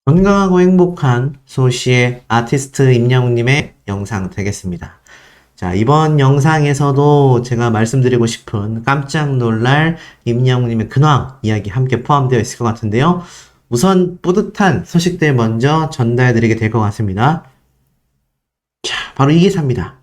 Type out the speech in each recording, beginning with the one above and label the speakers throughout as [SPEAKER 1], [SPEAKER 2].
[SPEAKER 1] 건강하고 행복한 소시의 아티스트 임영웅님의 영상 되겠습니다. 자, 이번 영상에서도 제가 말씀드리고 싶은 깜짝 놀랄 임영웅님의 근황 이야기 함께 포함되어 있을 것 같은데요. 우선 뿌듯한 소식들 먼저 전달해드리게 될 것 같습니다. 자, 바로 이 기사입니다.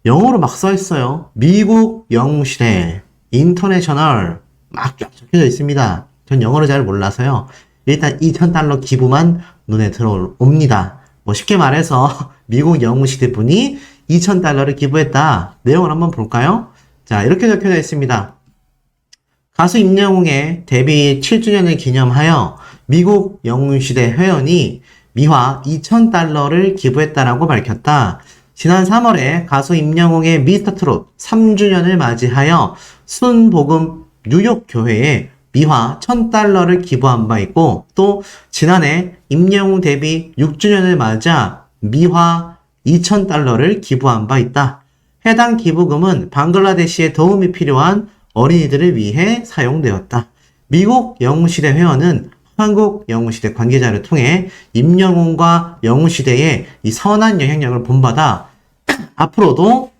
[SPEAKER 1] 영어로 막 써있어요. 미국 영웅시대 인터내셔널 막 쫙 적혀져 있습니다. 전 영어를 잘 몰라서요. 일단 $2,000 기부만 눈에 들어옵니다. 뭐 쉽게 말해서 미국 영웅시대 분이 $2,000를 기부했다. 내용을 한번 볼까요? 자, 이렇게 적혀져 있습니다. 가수 임영웅의 데뷔 7주년을 기념하여 미국 영웅시대 회원이 미화 $2,000를 기부했다라고 밝혔다. 지난 3월에 가수 임영웅의 미스터트롯 3주년을 맞이하여 순복음 뉴욕 교회에 미화 $1,000를 기부한 바 있고, 또 지난해 임영웅 데뷔 6주년을 맞아 미화 $2,000를 기부한 바 있다. 해당 기부금은 방글라데시에 도움이 필요한 어린이들을 위해 사용되었다. 미국 영웅시대 회원은 한국 영웅시대 관계자를 통해 임영웅과 영웅시대의 이 선한 영향력을 본받아 앞으로도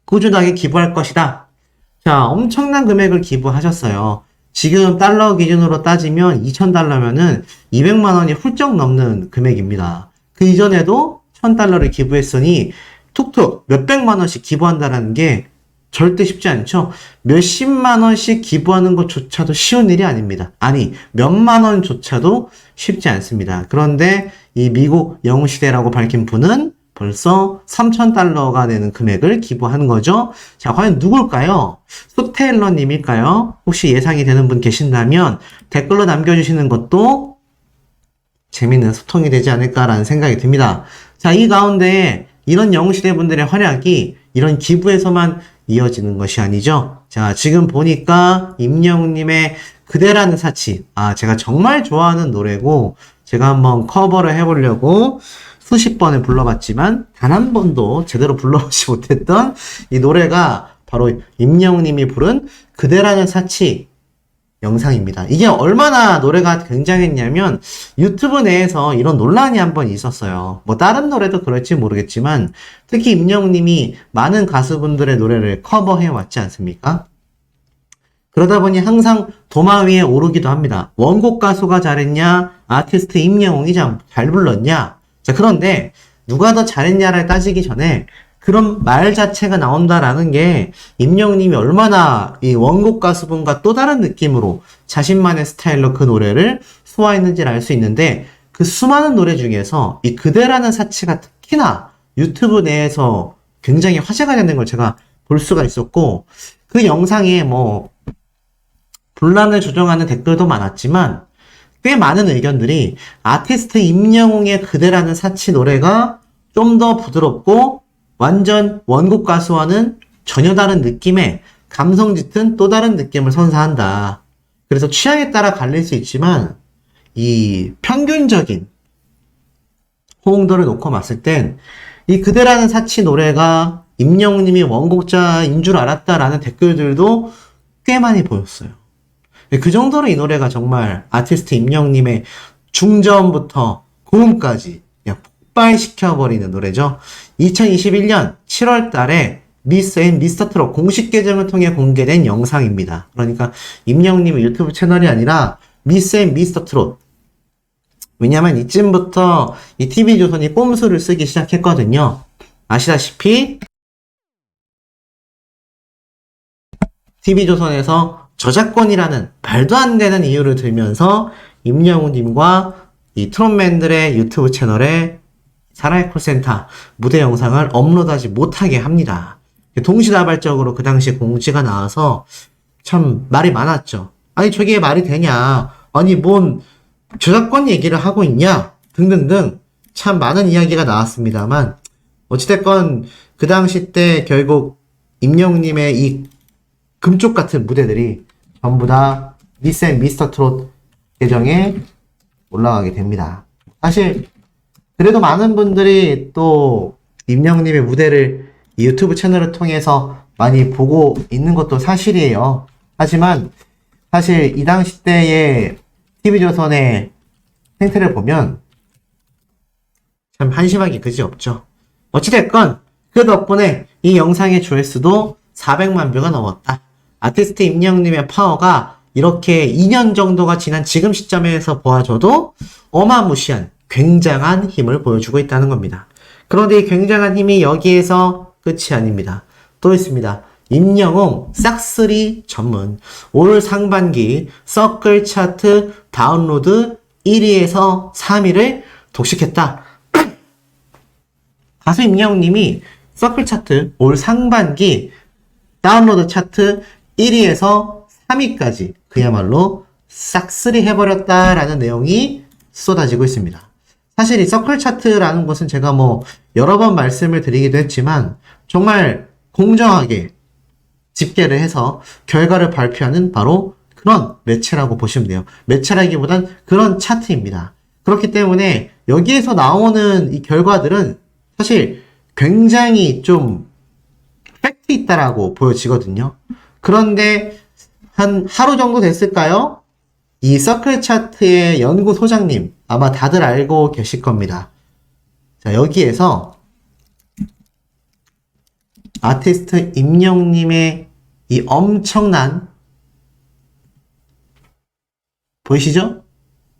[SPEAKER 1] 꾸준하게 기부할 것이다. 자, 엄청난 금액을 기부하셨어요. 지금 달러 기준으로 따지면 $2,000면은 200만 원이 훌쩍 넘는 금액입니다. 그 이전에도 $1,000를 기부했으니 툭툭 몇백만 원씩 기부한다는 게 절대 쉽지 않죠. 몇십만 원씩 기부하는 것조차도 쉬운 일이 아닙니다. 아니, 몇만 원조차도 쉽지 않습니다. 그런데 이 미국 영웅시대라고 밝힌 분은 벌써 $3,000가 되는 금액을 기부하는 거죠. 자, 과연 누굴까요? 소테일러님일까요? 혹시 예상이 되는 분 계신다면 댓글로 남겨주시는 것도 재밌는 소통이 되지 않을까라는 생각이 듭니다. 자, 이 가운데 이런 영웅시대 분들의 활약이 이런 기부에서만 이어지는 것이 아니죠. 자, 지금 보니까 임영웅님의 그대라는 사치, 제가 정말 좋아하는 노래고 제가 한번 커버를 해보려고 수십 번을 불러봤지만 단 한 번도 제대로 불러보지 못했던 이 노래가 바로 임영웅님이 부른 그대라는 사치 영상입니다. 이게 얼마나 노래가 굉장했냐면 유튜브 내에서 이런 논란이 한번 있었어요. 뭐 다른 노래도 그럴지 모르겠지만 특히 임영웅님이 많은 가수분들의 노래를 커버해 왔지 않습니까? 그러다 보니 항상 도마 위에 오르기도 합니다. 원곡 가수가 잘했냐? 아티스트 임영웅이 잘 불렀냐? 자, 그런데 누가 더 잘했냐를 따지기 전에 그런 말 자체가 나온다라는 게 임영웅님이 얼마나 이 원곡 가수분과 또 다른 느낌으로 자신만의 스타일로 그 노래를 소화했는지를 알 수 있는데, 그 수많은 노래 중에서 이 그대라는 사치가 특히나 유튜브 내에서 굉장히 화제가 되는 걸 제가 볼 수가 있었고, 그 영상에 뭐 분란을 조정하는 댓글도 많았지만 꽤 많은 의견들이 아티스트 임영웅의 그대라는 사치 노래가 좀 더 부드럽고 완전 원곡 가수와는 전혀 다른 느낌의 감성 짙은 또 다른 느낌을 선사한다. 그래서 취향에 따라 갈릴 수 있지만 이 평균적인 호응도를 놓고 봤을 땐 이 그대라는 사치 노래가 임영웅님이 원곡자인 줄 알았다라는 댓글들도 꽤 많이 보였어요. 그 정도로 이 노래가 정말 아티스트 임영웅님의 중저음부터 고음까지 그냥 폭발시켜버리는 노래죠. 2021년 7월 달에 미스 앤 미스터 트롯 공식 계정을 통해 공개된 영상입니다. 그러니까 임영웅님의 유튜브 채널이 아니라 미스 앤 미스터 트롯. 왜냐면 이쯤부터 이 TV조선이 꼼수를 쓰기 시작했거든요. 아시다시피 TV조선에서 저작권이라는 말도 안 되는 이유를 들면서 임영웅님과 이 트롯맨들의 유튜브 채널에 사라의 콜센터 무대 영상을 업로드하지 못하게 합니다. 동시다발적으로 그 당시에 공지가 나와서 참 말이 많았죠. 아니 저게 말이 되냐, 아니 뭔 저작권 얘기를 하고 있냐 등등등 참 많은 이야기가 나왔습니다만, 어찌됐건 그 당시 때 결국 임영웅님의 이 금쪽 같은 무대들이 전부 다 미스 앤 미스터 트롯 계정에 올라가게 됩니다. 사실 그래도 많은 분들이 또 임영웅님의 무대를 이 유튜브 채널을 통해서 많이 보고 있는 것도 사실이에요. 하지만 사실 이 당시 때의 TV조선의 행태를 보면 참 한심하기 그지없죠. 어찌됐건 그 덕분에 이 영상의 조회수도 400만 뷰가 넘었다. 아티스트 임영님의 파워가 이렇게 2년 정도가 지난 지금 시점에서 보아줘도 어마무시한 굉장한 힘을 보여주고 있다는 겁니다. 그런데 이 굉장한 힘이 여기에서 끝이 아닙니다. 또 있습니다. 임영웅 싹쓸이 전문 올 상반기 서클 차트 다운로드 1위에서 3위를 독식했다. 가수 임영웅님이 서클 차트 올 상반기 다운로드 차트 1위에서 3위까지 그야말로 싹쓸이 해버렸다라는 내용이 쏟아지고 있습니다. 사실 이 서클 차트라는 것은 제가 여러 번 말씀을 드리기도 했지만 정말 공정하게 집계를 해서 결과를 발표하는 바로 그런 매체라고 보시면 돼요. 매체라기보단 그런 차트입니다. 그렇기 때문에 여기에서 나오는 이 결과들은 사실 굉장히 좀 팩트 있다라고 보여지거든요. 그런데 한 하루 정도 됐을까요? 이 서클 차트의 연구소장님 아마 다들 알고 계실 겁니다. 자, 여기에서 아티스트 임영웅님의 이 엄청난 보이시죠?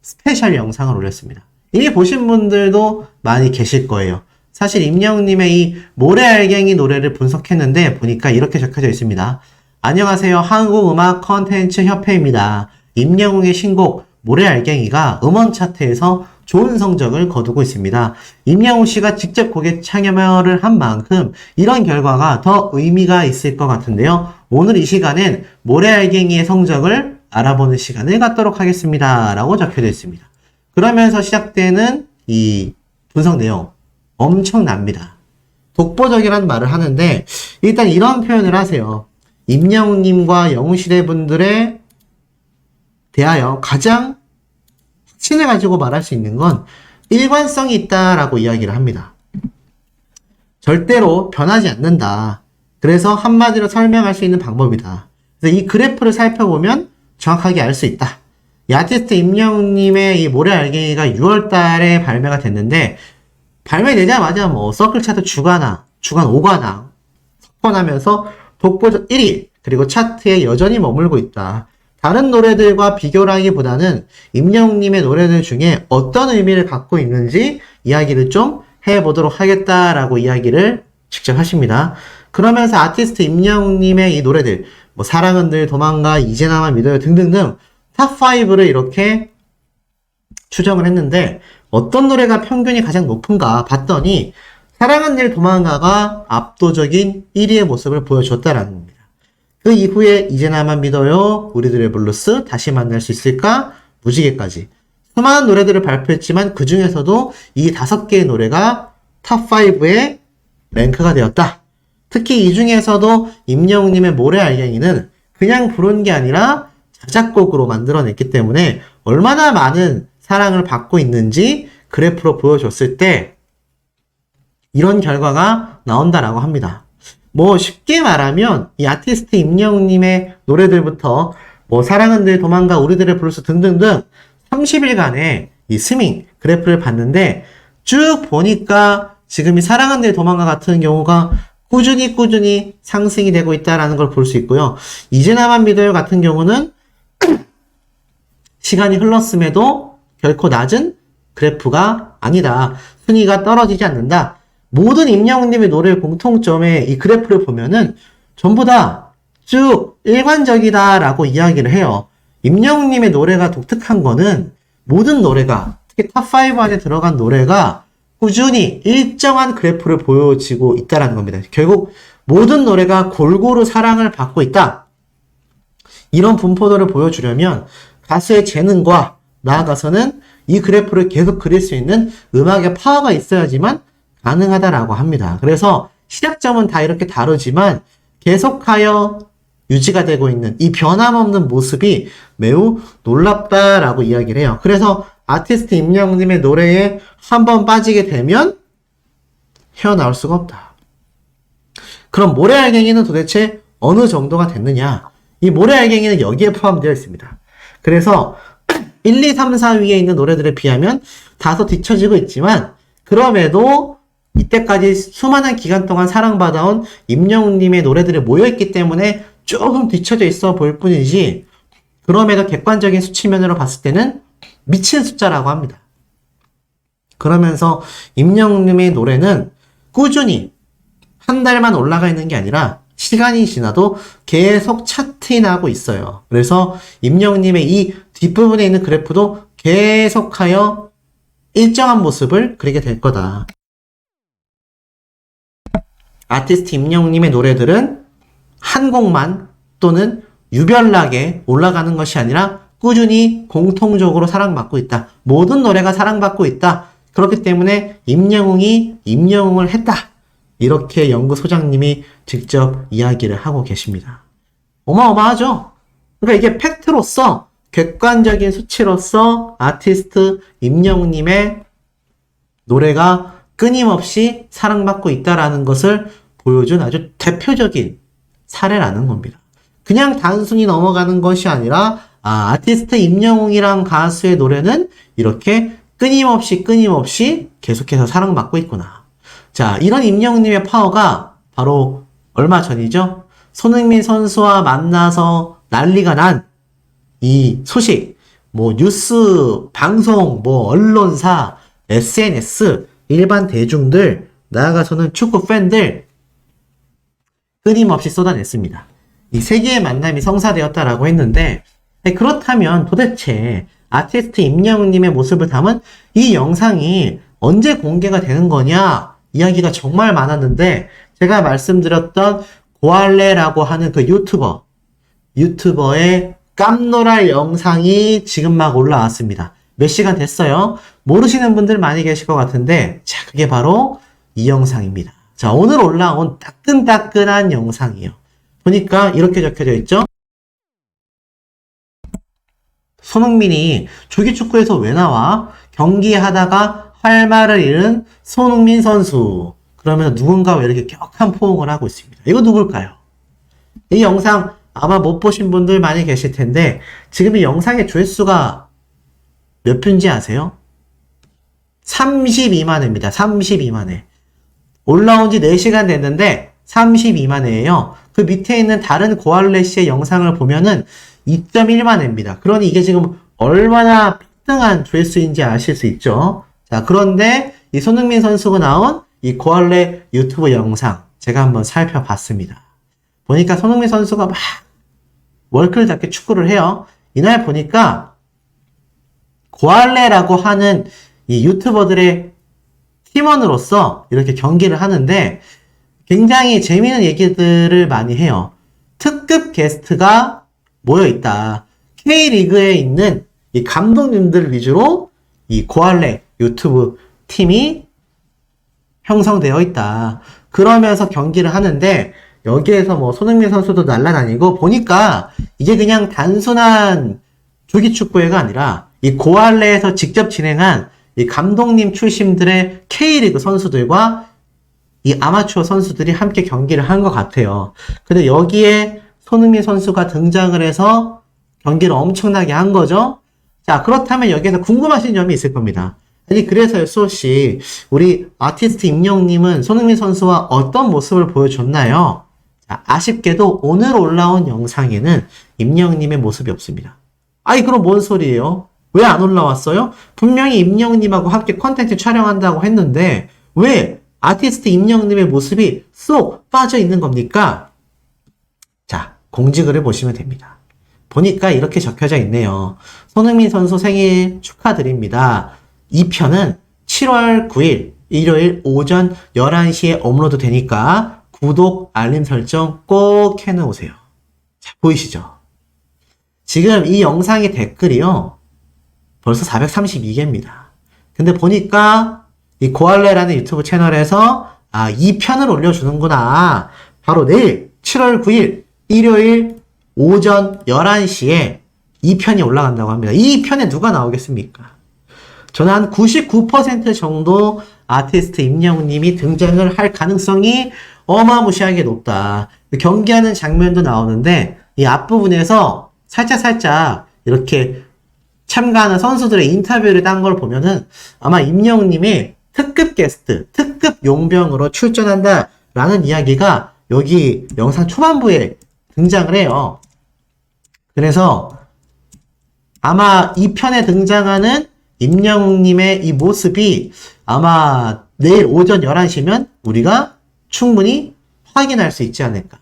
[SPEAKER 1] 스페셜 영상을 올렸습니다. 이미 보신 분들도 많이 계실 거예요. 사실 임영웅님의 이 모래알갱이 노래를 분석했는데 보니까 이렇게 적혀져 있습니다. 안녕하세요. 한국음악 컨텐츠 협회입니다. 임영웅의 신곡 모래알갱이가 음원 차트에서 좋은 성적을 거두고 있습니다. 임영웅 씨가 직접 곡에 참여를 한 만큼 이런 결과가 더 의미가 있을 것 같은데요. 오늘 이 시간엔 모래알갱이의 성적을 알아보는 시간을 갖도록 하겠습니다. 라고 적혀져 있습니다. 그러면서 시작되는 이 분석 내용 엄청납니다. 독보적이라는 말을 하는데 일단 이런 표현을 하세요. 임영웅님과 영웅시대 분들에 대하여 가장 확신을 가지고 말할 수 있는 건 일관성이 있다라고 이야기를 합니다. 절대로 변하지 않는다. 그래서 한마디로 설명할 수 있는 방법이다. 그래서 이 그래프를 살펴보면 정확하게 알 수 있다. 이 아티스트 임영웅님의 이 모래알갱이가 6월 달에 발매가 됐는데 발매되자마자 서클 차트 주간 5관왕 석권하면서 독보적 1위 그리고 차트에 여전히 머물고 있다. 다른 노래들과 비교를 하기보다는 임영웅님의 노래들 중에 어떤 의미를 갖고 있는지 이야기를 좀 해보도록 하겠다라고 이야기를 직접 하십니다. 그러면서 아티스트 임영웅님의 이 노래들 사랑은 늘 도망가 이제 나만 믿어요 등등등 탑5를 이렇게 추정을 했는데 어떤 노래가 평균이 가장 높은가 봤더니 사랑은 늘 도망가가 압도적인 1위의 모습을 보여줬다라는 겁니다. 그 이후에 이제 나만 믿어요, 우리들의 블루스, 다시 만날 수 있을까, 무지개까지 수많은 노래들을 발표했지만 그 중에서도 이 5개의 노래가 탑5에 랭크가 되었다. 특히 이 중에서도 임영웅님의 모래알갱이는 그냥 부른 게 아니라 자작곡으로 만들어냈기 때문에 얼마나 많은 사랑을 받고 있는지 그래프로 보여줬을 때 이런 결과가 나온다라고 합니다. 쉽게 말하면 이 아티스트 임영웅님의 노래들부터 사랑은 늘 도망가 우리들의 블루스 등등등 30일간의 이 스밍 그래프를 봤는데 쭉 보니까 지금 이 사랑은 늘 도망가 같은 경우가 꾸준히 상승이 되고 있다라는 걸 볼 수 있고요. 이제 나만 믿어요 같은 경우는 시간이 흘렀음에도 결코 낮은 그래프가 아니다. 순위가 떨어지지 않는다. 모든 임영웅님의 노래의 공통점의 이 그래프를 보면은 전부 다 쭉 일관적이다라고 이야기를 해요. 임영웅님의 노래가 독특한 거는 모든 노래가 특히 탑5 안에 들어간 노래가 꾸준히 일정한 그래프를 보여지고 있다는 겁니다. 결국 모든 노래가 골고루 사랑을 받고 있다. 이런 분포도를 보여주려면 가수의 재능과 나아가서는 이 그래프를 계속 그릴 수 있는 음악의 파워가 있어야지만 가능하다라고 합니다. 그래서 시작점은 다 이렇게 다르지만 계속하여 유지가 되고 있는 이 변함없는 모습이 매우 놀랍다라고 이야기를 해요. 그래서 아티스트 임영웅님의 노래에 한번 빠지게 되면 헤어나올 수가 없다. 그럼 모래알갱이는 도대체 어느 정도가 됐느냐? 이 모래알갱이는 여기에 포함되어 있습니다. 그래서 1, 2, 3, 4 위에 있는 노래들에 비하면 다소 뒤처지고 있지만 그럼에도 이때까지 수많은 기간 동안 사랑받아온 임영웅님의 노래들이 모여있기 때문에 조금 뒤처져 있어 보일 뿐이지 그럼에도 객관적인 수치면으로 봤을 때는 미친 숫자라고 합니다. 그러면서 임영웅님의 노래는 꾸준히 한 달만 올라가 있는 게 아니라 시간이 지나도 계속 차트인하고 있어요. 그래서 임영웅님의 이 뒷부분에 있는 그래프도 계속하여 일정한 모습을 그리게 될 거다. 아티스트 임영웅님의 노래들은 한 곡만 또는 유별나게 올라가는 것이 아니라 꾸준히 공통적으로 사랑받고 있다. 모든 노래가 사랑받고 있다. 그렇기 때문에 임영웅이 임영웅을 했다. 이렇게 연구소장님이 직접 이야기를 하고 계십니다. 어마어마하죠? 그러니까 이게 팩트로서 객관적인 수치로서 아티스트 임영웅님의 노래가 끊임없이 사랑받고 있다라는 것을 보여준 아주 대표적인 사례라는 겁니다. 그냥 단순히 넘어가는 것이 아니라 아티스트 임영웅이란 가수의 노래는 이렇게 끊임없이 계속해서 사랑받고 있구나. 자, 이런 임영웅님의 파워가 바로 얼마 전이죠? 손흥민 선수와 만나서 난리가 난 이 소식, 뉴스, 방송, 언론사, SNS, 일반 대중들, 나아가서는 축구 팬들 끊임없이 쏟아냈습니다. 이 세계의 만남이 성사되었다라고 했는데 그렇다면 도대체 아티스트 임영웅님의 모습을 담은 이 영상이 언제 공개가 되는 거냐 이야기가 정말 많았는데 제가 말씀드렸던 고알레라고 하는 그 유튜버의 깜놀할 영상이 지금 막 올라왔습니다. 몇 시간 됐어요. 모르시는 분들 많이 계실 것 같은데 자, 그게 바로 이 영상입니다. 자, 오늘 올라온 따끈따끈한 영상이에요. 보니까 이렇게 적혀져 있죠? 손흥민이 조기축구에서 왜 나와? 경기하다가 할 말을 잃은 손흥민 선수. 그러면 누군가 왜 이렇게 격한 포옹을 하고 있습니다. 이거 누굴까요? 이 영상 아마 못 보신 분들 많이 계실 텐데 지금 이 영상의 조회수가 몇 표인지 아세요? 32만 회입니다. 32만 회. 올라온 지 4시간 됐는데 32만 회예요. 그 밑에 있는 다른 고알레 씨의 영상을 보면은 2.1만 회입니다. 그러니 이게 지금 얼마나 평등한 조회수인지 아실 수 있죠. 자, 그런데 이 손흥민 선수가 나온 이 고알레 유튜브 영상 제가 한번 살펴봤습니다. 보니까 손흥민 선수가 막 월클답게 축구를 해요. 이날 보니까 고알레라고 하는 이 유튜버들의 팀원으로서 이렇게 경기를 하는데 굉장히 재미있는 얘기들을 많이 해요. 특급 게스트가 모여있다. K리그에 있는 이 감독님들 위주로 이 고알레 유튜브 팀이 형성되어 있다. 그러면서 경기를 하는데 여기에서 손흥민 선수도 날아다니고 보니까 이게 그냥 단순한 조기축구회가 아니라 이 고알레에서 직접 진행한 이 감독님 출신들의 K리그 선수들과 이 아마추어 선수들이 함께 경기를 한 것 같아요. 근데 여기에 손흥민 선수가 등장을 해서 경기를 엄청나게 한 거죠. 자, 그렇다면 여기에서 궁금하신 점이 있을 겁니다. 아니, 그래서요, 수호씨, 우리 아티스트 임영웅님은 손흥민 선수와 어떤 모습을 보여줬나요? 자, 아쉽게도 오늘 올라온 영상에는 임영웅님의 모습이 없습니다. 아이, 그럼 뭔 소리예요? 왜 안 올라왔어요? 분명히 임영웅님하고 함께 컨텐츠 촬영한다고 했는데 왜 아티스트 임영웅님의 모습이 쏙 빠져 있는 겁니까? 자, 공지글을 보시면 됩니다. 보니까 이렇게 적혀져 있네요. 손흥민 선수 생일 축하드립니다. 이 편은 7월 9일 일요일 오전 11시에 업로드 되니까 구독, 알림 설정 꼭 해놓으세요. 자, 보이시죠? 지금 이 영상의 댓글이요. 벌써 432개입니다. 근데 보니까 이 고알레라는 유튜브 채널에서 2편을 올려주는구나. 바로 내일 7월 9일 일요일 오전 11시에 2편이 올라간다고 합니다. 이 편에 누가 나오겠습니까? 저는 한 99% 정도 아티스트 임영웅님이 등장을 할 가능성이 어마무시하게 높다. 경기하는 장면도 나오는데 이 앞부분에서 살짝 이렇게 참가하는 선수들의 인터뷰를 딴 걸 보면은 아마 임영웅님이 특급 게스트, 특급 용병으로 출전한다라는 이야기가 여기 영상 초반부에 등장을 해요. 그래서 아마 이 편에 등장하는 임영웅님의 이 모습이 아마 내일 오전 11시면 우리가 충분히 확인할 수 있지 않을까.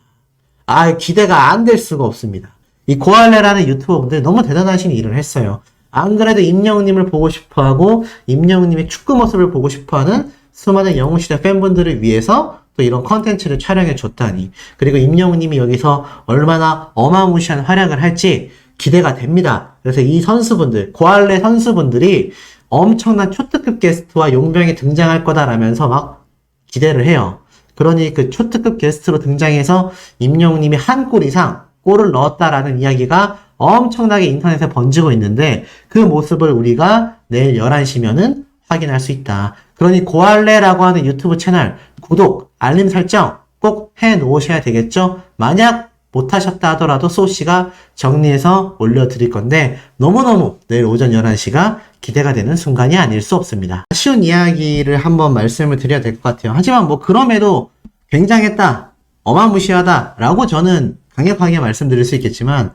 [SPEAKER 1] 기대가 안 될 수가 없습니다. 이 고할래라는 유튜버분들 너무 대단하신 일을 했어요. 안 그래도 임영웅님을 보고 싶어하고 임영웅님의 축구 모습을 보고 싶어하는 수많은 영웅시대 팬분들을 위해서 또 이런 컨텐츠를 촬영해 줬다니. 그리고 임영웅님이 여기서 얼마나 어마무시한 활약을 할지 기대가 됩니다. 그래서 이 선수분들, 고할래 선수분들이 엄청난 초특급 게스트와 용병이 등장할 거다라면서 막 기대를 해요. 그러니 그 초특급 게스트로 등장해서 임영웅님이 한 골 이상 골을 넣었다라는 이야기가 엄청나게 인터넷에 번지고 있는데 그 모습을 우리가 내일 11시면은 확인할 수 있다. 그러니 고할래라고 하는 유튜브 채널 구독, 알림 설정 꼭 해 놓으셔야 되겠죠? 만약 못하셨다 하더라도 소씨가 정리해서 올려드릴 건데 너무너무 내일 오전 11시가 기대가 되는 순간이 아닐 수 없습니다. 아쉬운 이야기를 한번 말씀을 드려야 될 것 같아요. 하지만 뭐 그럼에도 굉장했다, 어마무시하다 라고 저는 강력하게 말씀드릴 수 있겠지만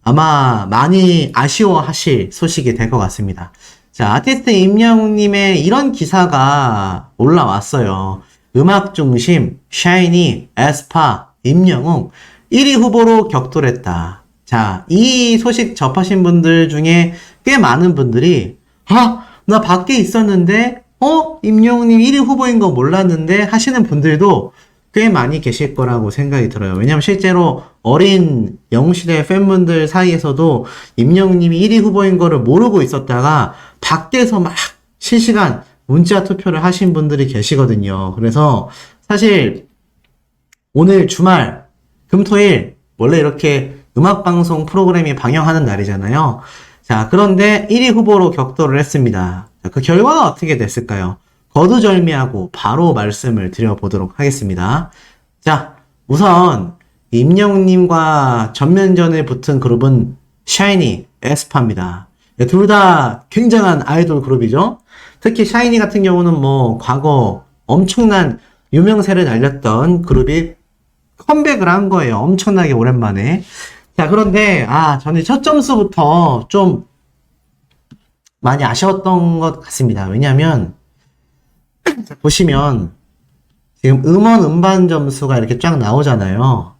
[SPEAKER 1] 아마 많이 아쉬워하실 소식이 될 것 같습니다. 자, 아티스트 임영웅님의 이런 기사가 올라왔어요. 음악 중심, 샤이니, 에스파, 임영웅 1위 후보로 격돌했다. 자, 이 소식 접하신 분들 중에 꽤 많은 분들이 나 밖에 있었는데 임영웅님 1위 후보인 거 몰랐는데 하시는 분들도 꽤 많이 계실 거라고 생각이 들어요. 왜냐면 실제로 어린 영웅시대 팬분들 사이에서도 임영웅님이 1위 후보인 거를 모르고 있었다가 밖에서 막 실시간 문자 투표를 하신 분들이 계시거든요. 그래서 사실 오늘 주말 금토일 원래 이렇게 음악방송 프로그램이 방영하는 날이잖아요. 자, 그런데 1위 후보로 격돌을 했습니다. 자, 그 결과가 어떻게 됐을까요? 거두절미하고 바로 말씀을 드려보도록 하겠습니다. 자, 우선 임영웅님과 전면전에 붙은 그룹은 샤이니, 에스파입니다. 둘 다 굉장한 아이돌 그룹이죠. 특히 샤이니 같은 경우는 뭐 과거 엄청난 유명세를 날렸던 그룹이 컴백을 한 거예요. 엄청나게 오랜만에. 자, 그런데 저는 첫 점수부터 좀 많이 아쉬웠던 것 같습니다. 왜냐하면 보시면 지금 음원 음반 점수가 이렇게 쫙 나오잖아요.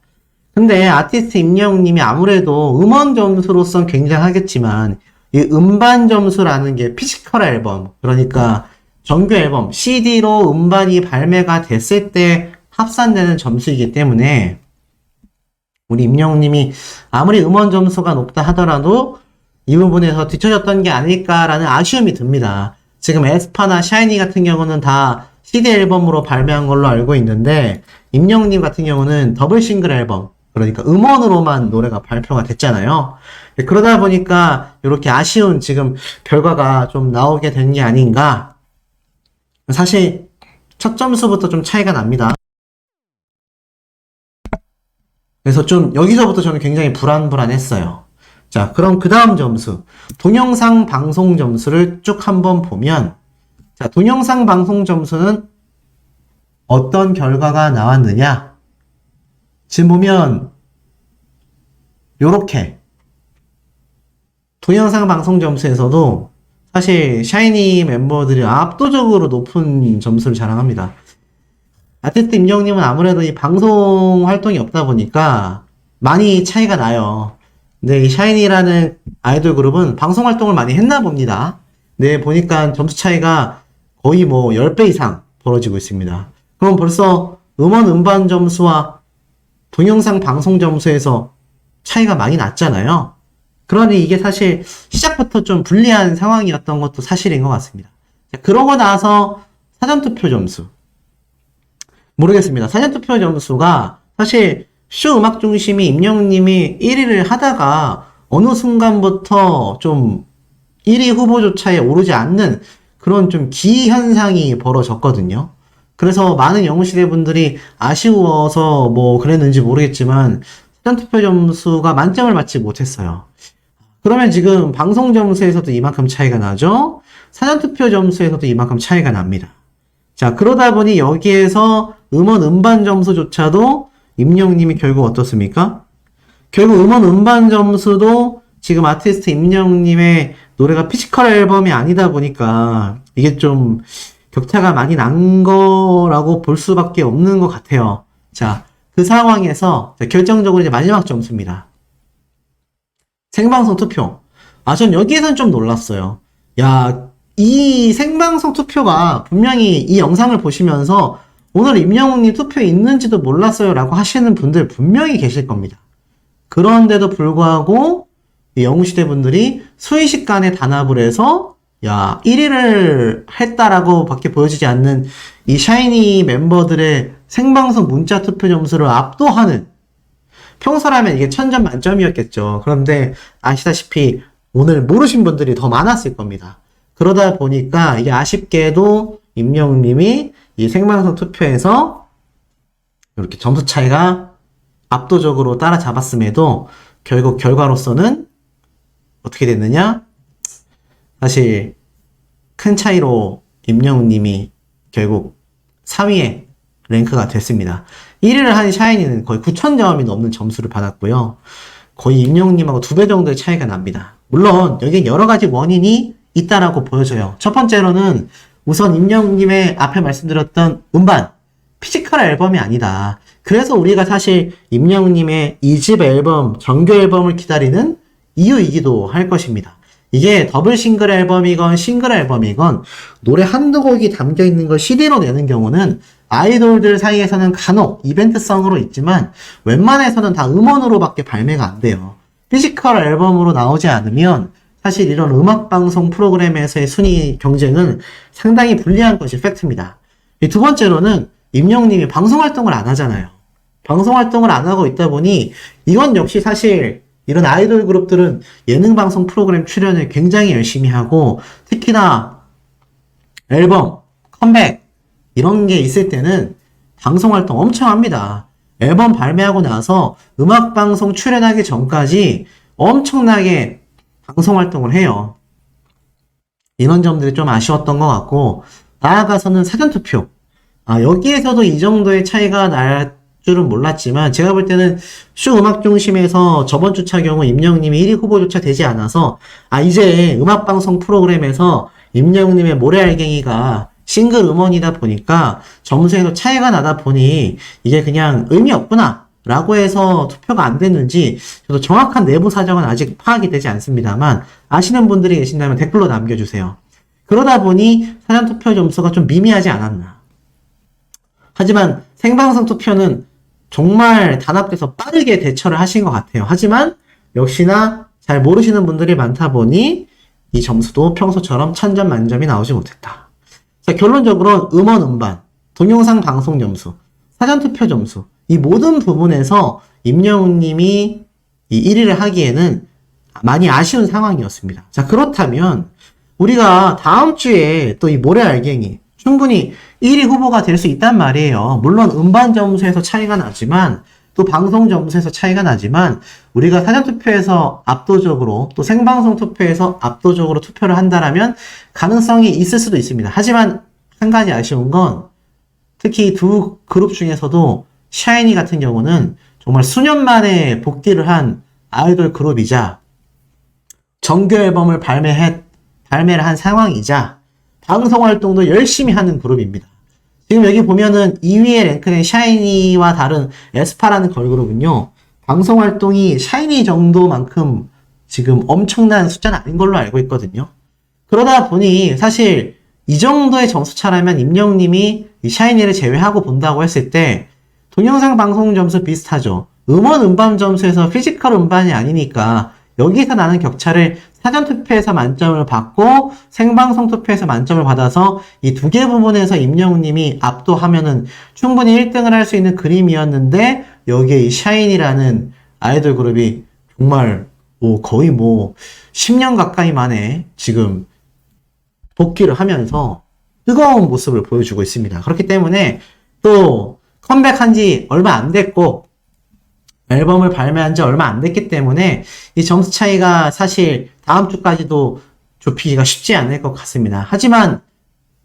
[SPEAKER 1] 근데 아티스트 임영웅님이 아무래도 음원 점수로선 굉장하겠지만 이 음반 점수라는 게 피지컬 앨범, 그러니까 정규 앨범, CD로 음반이 발매가 됐을 때 합산되는 점수이기 때문에 우리 임영웅님이 아무리 음원 점수가 높다 하더라도 이 부분에서 뒤처졌던 게 아닐까라는 아쉬움이 듭니다. 지금 에스파나 샤이니 같은 경우는 다 CD 앨범으로 발매한 걸로 알고 있는데 임영웅님 같은 경우는 더블 싱글 앨범, 그러니까 음원으로만 노래가 발표가 됐잖아요. 그러다 보니까 이렇게 아쉬운 지금 결과가 좀 나오게 된 게 아닌가. 사실 첫 점수부터 좀 차이가 납니다. 그래서 좀 여기서부터 저는 굉장히 불안했어요. 자, 그럼 그 다음 점수, 동영상 방송 점수를 쭉 한번 보면, 자, 동영상 방송 점수는 어떤 결과가 나왔느냐? 지금 보면 요렇게 동영상 방송 점수에서도 사실 샤이니 멤버들이 압도적으로 높은 점수를 자랑합니다. 아티스트 임영웅님은 아무래도 이 방송 활동이 없다 보니까 많이 차이가 나요. 근데 이 샤이니라는 아이돌 그룹은 방송 활동을 많이 했나 봅니다. 네, 보니까 점수 차이가 거의 뭐 10배 이상 벌어지고 있습니다. 그럼 벌써 음원 음반 점수와 동영상 방송 점수에서 차이가 많이 났잖아요. 그러니 이게 사실 시작부터 좀 불리한 상황이었던 것도 사실인 것 같습니다. 자, 그러고 나서 사전투표 점수. 모르겠습니다. 사전투표 점수가 사실 쇼 음악 중심이 임영웅님이 1위를 하다가 어느 순간부터 좀 1위 후보조차에 오르지 않는 그런 좀 기현상이 벌어졌거든요. 그래서 많은 영웅시대 분들이 아쉬워서 뭐 그랬는지 모르겠지만 사전투표 점수가 만점을 받지 못했어요. 그러면 지금 방송 점수에서도 이만큼 차이가 나죠? 사전투표 점수에서도 이만큼 차이가 납니다. 자, 그러다 보니 여기에서 음원 음반 점수조차도 임영웅님이 결국 어떻습니까? 결국 음원 음반 점수도 지금 아티스트 임영웅님의 노래가 피지컬 앨범이 아니다 보니까 이게 좀 격차가 많이 난 거라고 볼 수밖에 없는 것 같아요. 자, 그 상황에서 결정적으로 이제 마지막 점수입니다. 생방송 투표. 전 여기에선 좀 놀랐어요. 야, 이 생방송 투표가 분명히 이 영상을 보시면서 오늘 임영웅님 투표 있는지도 몰랐어요 라고 하시는 분들 분명히 계실 겁니다. 그런데도 불구하고 영웅시대 분들이 순식간에 단합을 해서 야 1위를 했다라고 밖에 보여지지 않는 이 샤이니 멤버들의 생방송 문자 투표 점수를 압도하는, 평소라면 이게 1000점 만점이었겠죠. 그런데 아시다시피 오늘 모르신 분들이 더 많았을 겁니다. 그러다 보니까 이게 아쉽게도 임영웅님이 이 생방송 투표에서 이렇게 점수 차이가 압도적으로 따라잡았음에도 결국 결과로서는 어떻게 됐느냐? 사실 큰 차이로 임영웅님이 결국 3위에 랭크가 됐습니다. 1위를 한 샤이니는 거의 9,000점이 넘는 점수를 받았고요. 거의 임영웅님하고 2배 정도의 차이가 납니다. 물론 여기엔 여러 가지 원인이 있다라고 보여져요. 첫 번째로는 우선 임영웅님의 앞에 말씀드렸던 음반, 피지컬 앨범이 아니다. 그래서 우리가 사실 임영웅님의 2집 앨범, 정규 앨범을 기다리는 이유이기도 할 것입니다. 이게 더블 싱글 앨범이건 싱글 앨범이건 노래 한두 곡이 담겨있는 걸 CD로 내는 경우는 아이돌들 사이에서는 간혹 이벤트성으로 있지만 웬만해서는 다 음원으로밖에 발매가 안 돼요. 피지컬 앨범으로 나오지 않으면 사실 이런 음악방송 프로그램에서의 순위 경쟁은 상당히 불리한 것이 팩트입니다. 두 번째로는 임영웅님이 방송활동을 안 하잖아요. 방송활동을 안 하고 있다 보니 이건 역시 사실 이런 아이돌 그룹들은 예능방송 프로그램 출연을 굉장히 열심히 하고 특히나 앨범, 컴백 이런 게 있을 때는 방송활동 엄청 합니다. 앨범 발매하고 나서 음악방송 출연하기 전까지 엄청나게 방송활동을 해요. 이런 점들이 좀 아쉬웠던 것 같고, 나아가서는 사전투표. 여기에서도 이 정도의 차이가 날 줄은 몰랐지만 제가 볼 때는 쇼 음악 중심에서 저번 주차 경우 임영웅님이 1위 후보조차 되지 않아서 이제 음악방송 프로그램에서 임영웅님의 모래알갱이가 싱글 음원이다 보니까 점수에도 차이가 나다 보니 이게 그냥 의미 없구나 라고 해서 투표가 안 됐는지 저도 정확한 내부 사정은 아직 파악이 되지 않습니다만 아시는 분들이 계신다면 댓글로 남겨주세요. 그러다 보니 사전투표 점수가 좀 미미하지 않았나. 하지만 생방송 투표는 정말 단합돼서 빠르게 대처를 하신 것 같아요. 하지만 역시나 잘 모르시는 분들이 많다 보니 이 점수도 평소처럼 1000점 만점이 나오지 못했다. 자, 결론적으로 음원 음반, 동영상 방송 점수, 사전투표 점수 이 모든 부분에서 임영웅님이 이 1위를 하기에는 많이 아쉬운 상황이었습니다. 자, 그렇다면 우리가 다음 주에 또 이 모래알갱이 충분히 1위 후보가 될 수 있단 말이에요. 물론 음반 점수에서 차이가 나지만 또 방송 점수에서 차이가 나지만 우리가 사전투표에서 압도적으로 또 생방송 투표에서 압도적으로 투표를 한다라면 가능성이 있을 수도 있습니다. 하지만 한 가지 아쉬운 건 특히 두 그룹 중에서도 샤이니 같은 경우는 정말 수년 만에 복귀를 한 아이돌 그룹이자 정규 앨범을 발매를 한 상황이자 방송 활동도 열심히 하는 그룹입니다. 지금 여기 보면은 2위에 랭크된 샤이니와 다른 에스파라는 걸그룹은요, 방송 활동이 샤이니 정도만큼 지금 엄청난 숫자는 아닌 걸로 알고 있거든요. 그러다 보니 사실 이 정도의 점수차라면 임영웅님이 이 샤이니를 제외하고 본다고 했을 때 동영상 방송 점수 비슷하죠. 음원 음반 점수에서 피지컬 음반이 아니니까 여기서 나는 격차를 사전 투표에서 만점을 받고 생방송 투표에서 만점을 받아서 이 두 개 부분에서 임영웅님이 압도하면은 충분히 1등을 할 수 있는 그림이었는데 여기에 이 샤인이라는 아이돌 그룹이 정말 거의 10년 가까이 만에 지금 복귀를 하면서 뜨거운 모습을 보여주고 있습니다. 그렇기 때문에 또 컴백한 지 얼마 안 됐고 앨범을 발매한 지 얼마 안 됐기 때문에 이 점수 차이가 사실 다음 주까지도 좁히기가 쉽지 않을 것 같습니다. 하지만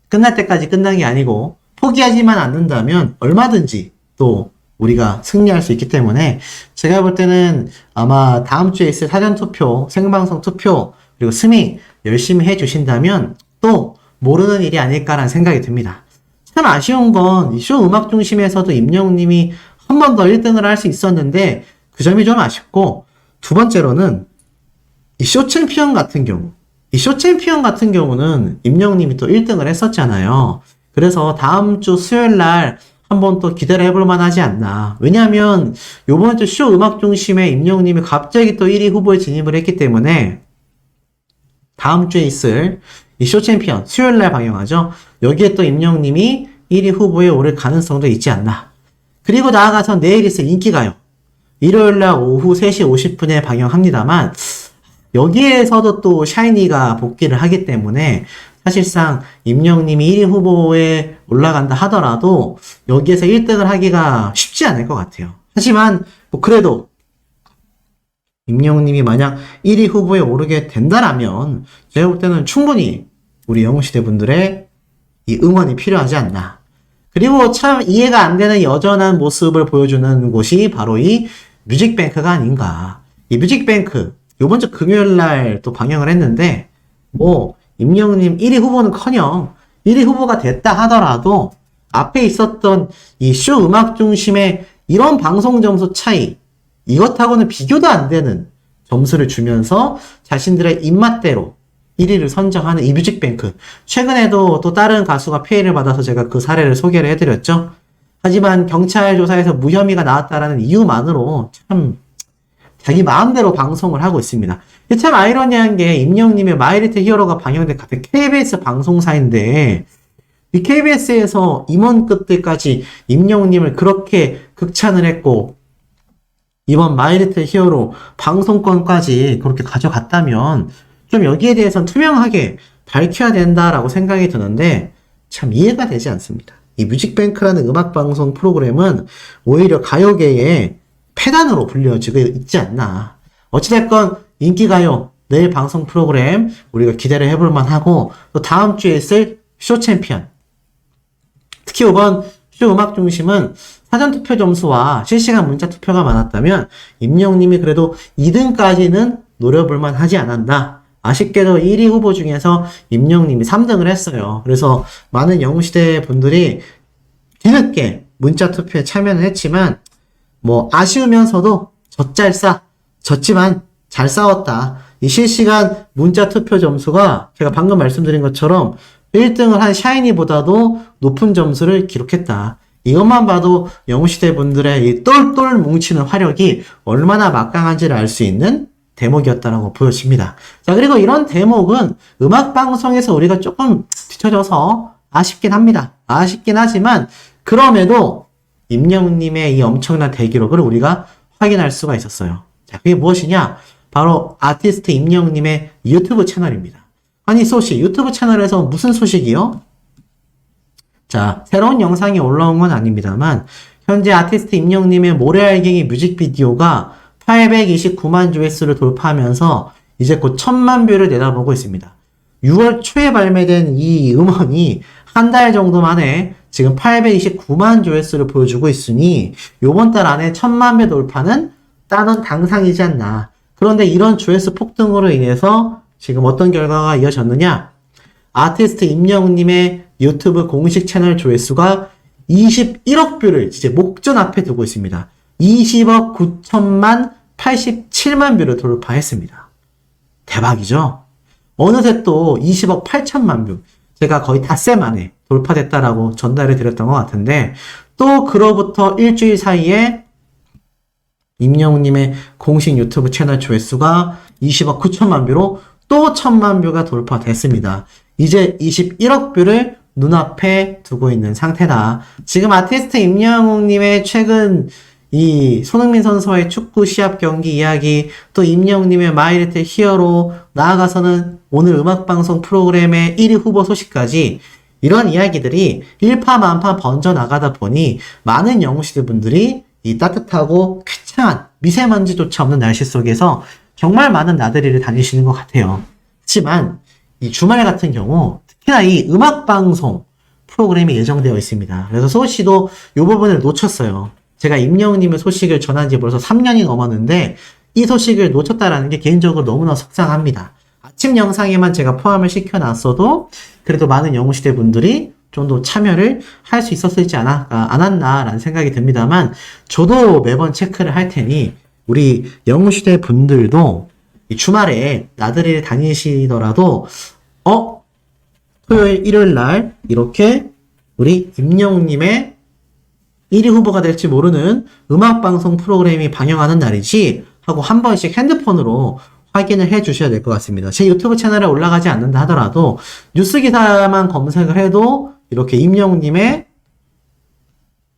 [SPEAKER 1] 끝날 때까지 끝난 게 아니고 포기하지만 않는다면 얼마든지 또 우리가 승리할 수 있기 때문에 제가 볼 때는 아마 다음 주에 있을 사전투표, 생방송 투표, 그리고 스밍 열심히 해주신다면 또 모르는 일이 아닐까라는 생각이 듭니다. 참 아쉬운 건 이 쇼 음악 중심에서도 임영웅님이 한 번 더 1등을 할 수 있었는데 그 점이 좀 아쉽고, 두 번째로는 이 쇼 챔피언 같은 경우, 이 쇼 챔피언 같은 경우는 임영웅님이 또 1등을 했었잖아요. 그래서 다음 주 수요일 날 한번 또 기대를 해볼 만하지 않나. 왜냐하면 요번 주 쇼 음악 중심에 임영웅님이 갑자기 또 1위 후보에 진입을 했기 때문에 다음 주에 있을 이 쇼 챔피언 수요일 날 방영하죠. 여기에 또 임영웅님이 1위 후보에 오를 가능성도 있지 않나. 그리고 나아가서 내일 있을 인기가요. 일요일 날 오후 3시 50분에 방영합니다만 여기에서도 또 샤이니가 복귀를 하기 때문에 사실상 임영웅님이 1위 후보에 올라간다 하더라도 여기에서 1등을 하기가 쉽지 않을 것 같아요. 하지만 뭐 그래도 임영웅님이 만약 1위 후보에 오르게 된다라면 제가 볼 때는 충분히 우리 영웅시대 분들의 이 응원이 필요하지 않나. 그리고 참 이해가 안 되는 여전한 모습을 보여주는 곳이 바로 이 뮤직뱅크가 아닌가. 이 뮤직뱅크 요번 주 금요일 날 또 방영을 했는데 뭐 임영웅님 1위 후보는커녕 1위 후보가 됐다 하더라도 앞에 있었던 이 쇼 음악 중심의 이런 방송 점수 차이, 이것하고는 비교도 안 되는 점수를 주면서 자신들의 입맛대로 1위를 선정하는 이 뮤직뱅크. 최근에도 또 다른 가수가 피해를 받아서 제가 그 사례를 소개를 해드렸죠. 하지만 경찰 조사에서 무혐의가 나왔다라는 이유만으로 참 자기 마음대로 방송을 하고 있습니다. 참 아이러니한 게 임영웅님의 마이리틀 히어로가 방영된 같은 KBS 방송사인데 이 KBS에서 임원 끝들까지 임영웅님을 그렇게 극찬을 했고 이번 마이리틀 히어로 방송권까지 그렇게 가져갔다면 좀 여기에 대해서는 투명하게 밝혀야 된다라고 생각이 드는데 참 이해가 되지 않습니다. 이 뮤직뱅크라는 음악방송 프로그램은 오히려 가요계의 폐단으로 불려지고 있지 않나. 어찌됐건 인기가요 내일 방송 프로그램 우리가 기대를 해볼 만하고 또 다음 주에 있을 쇼 챔피언, 특히 이번 쇼 음악 중심은 사전투표 점수와 실시간 문자 투표가 많았다면 임영웅님이 그래도 2등까지는 노려볼 만하지 않았나. 아쉽게도 1위 후보 중에서 임영웅님이 3등을 했어요. 그래서 많은 영웅시대 분들이 뒤늦게 문자 투표에 참여는 했지만 뭐 아쉬우면서도 졌지만 잘 싸웠다. 이 실시간 문자 투표 점수가 제가 방금 말씀드린 것처럼 1등을 한 샤이니보다도 높은 점수를 기록했다. 이것만 봐도 영웅시대 분들의 이 똘똘 뭉치는 화력이 얼마나 막강한지를 알 수 있는 대목이었다라고 보여집니다. 자, 그리고 이런 대목은 음악방송에서 우리가 조금 뒤쳐져서 아쉽긴 합니다. 아쉽긴 하지만 그럼에도 임영웅님의 이 엄청난 대기록을 우리가 확인할 수가 있었어요. 자, 그게 무엇이냐? 바로 아티스트 임영웅님의 유튜브 채널입니다. 아니 소식, 유튜브 채널에서 무슨 소식이요? 자, 새로운 영상이 올라온 건 아닙니다만 현재 아티스트 임영웅님의 모래알갱이 뮤직비디오가 829만 조회수를 돌파하면서 이제 곧 1000만 뷰를 내다보고 있습니다. 6월 초에 발매된 이 음원이 한 달 정도 만에 지금 829만 조회수를 보여주고 있으니 요번 달 안에 1000만 뷰 돌파는 따놓은 당상이지 않나. 그런데 이런 조회수 폭등으로 인해서 지금 어떤 결과가 이어졌느냐? 아티스트 임영웅님의 유튜브 공식 채널 조회수가 21억 뷰를 이제 목전 앞에 두고 있습니다. 20억 9천만 87만 뷰를 돌파했습니다. 대박이죠? 어느새 또 20억 8천만 뷰. 제가 거의 닷새 만에 돌파됐다라고 전달해 드렸던 것 같은데 또 그로부터 일주일 사이에 임영웅님의 공식 유튜브 채널 조회수가 20억 9천만 뷰로 또 1000만 뷰가 돌파됐습니다. 이제 21억 뷰를 눈앞에 두고 있는 상태다. 지금 아티스트 임영웅님의 최근 이 손흥민 선수와의 축구 시합 경기 이야기, 또 임영웅님의 마이리틀 히어로, 나아가서는 오늘 음악방송 프로그램의 1위 후보 소식까지 이런 이야기들이 일파만파 번져나가다 보니 많은 영웅시대 분들이 이 따뜻하고 쾌창한 미세먼지조차 없는 날씨 속에서 정말 많은 나들이를 다니시는 것 같아요. 하지만 이 주말 같은 경우 특히나 이 음악방송 프로그램이 예정되어 있습니다. 그래서 소씨도 이 부분을 놓쳤어요. 제가 임영웅님의 소식을 전한 지 벌써 3년이 넘었는데 이 소식을 놓쳤다라는 게 개인적으로 너무나 속상합니다. 아침 영상에만 제가 포함을 시켜놨어도 그래도 많은 영웅시대 분들이 좀 더 참여를 할 수 있었을지 않았나라는 생각이 듭니다만 저도 매번 체크를 할 테니 우리 영웅시대 분들도 이 주말에 나들이를 다니시더라도 토요일, 일요일 날 이렇게 우리 임영웅님의 1위 후보가 될지 모르는 음악방송 프로그램이 방영하는 날이지 하고 한 번씩 핸드폰으로 확인을 해 주셔야 될 것 같습니다. 제 유튜브 채널에 올라가지 않는다 하더라도 뉴스 기사만 검색을 해도 이렇게 임영웅님의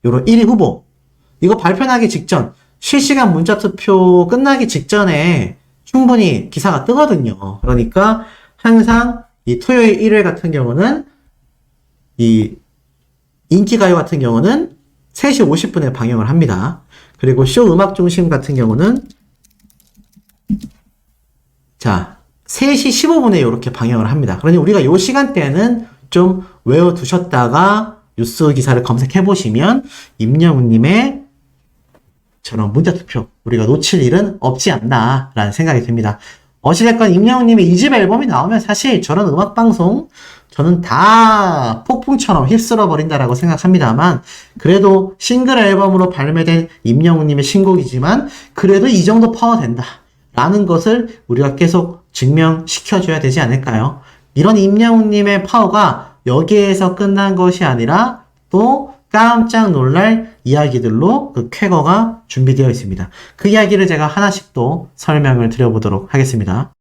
[SPEAKER 1] 요런 1위 후보 이거 발표나기 직전 실시간 문자 투표 끝나기 직전에 충분히 기사가 뜨거든요. 그러니까 항상 이 토요일, 일요일 같은 경우는 이 인기가요 같은 경우는 3시 50분에 방영을 합니다. 그리고 쇼 음악 중심 같은 경우는 자 3시 15분에 이렇게 방영을 합니다. 그러니 우리가 이 시간대는 좀 외워두셨다가 뉴스 기사를 검색해 보시면 임영웅님의 저런 문자투표 우리가 놓칠 일은 없지 않나 라는 생각이 듭니다. 어찌됐건 임영웅님의 2집 앨범이 나오면 사실 저런 음악방송 저는 다 폭풍처럼 휩쓸어 버린다라고 생각합니다만 그래도 싱글 앨범으로 발매된 임영웅님의 신곡이지만 그래도 이 정도 파워 된다 라는 것을 우리가 계속 증명시켜줘야 되지 않을까요? 이런 임영웅님의 파워가 여기에서 끝난 것이 아니라 또 깜짝 놀랄 이야기들로 그 쾌거가 준비되어 있습니다. 그 이야기를 제가 하나씩 또 설명을 드려보도록 하겠습니다.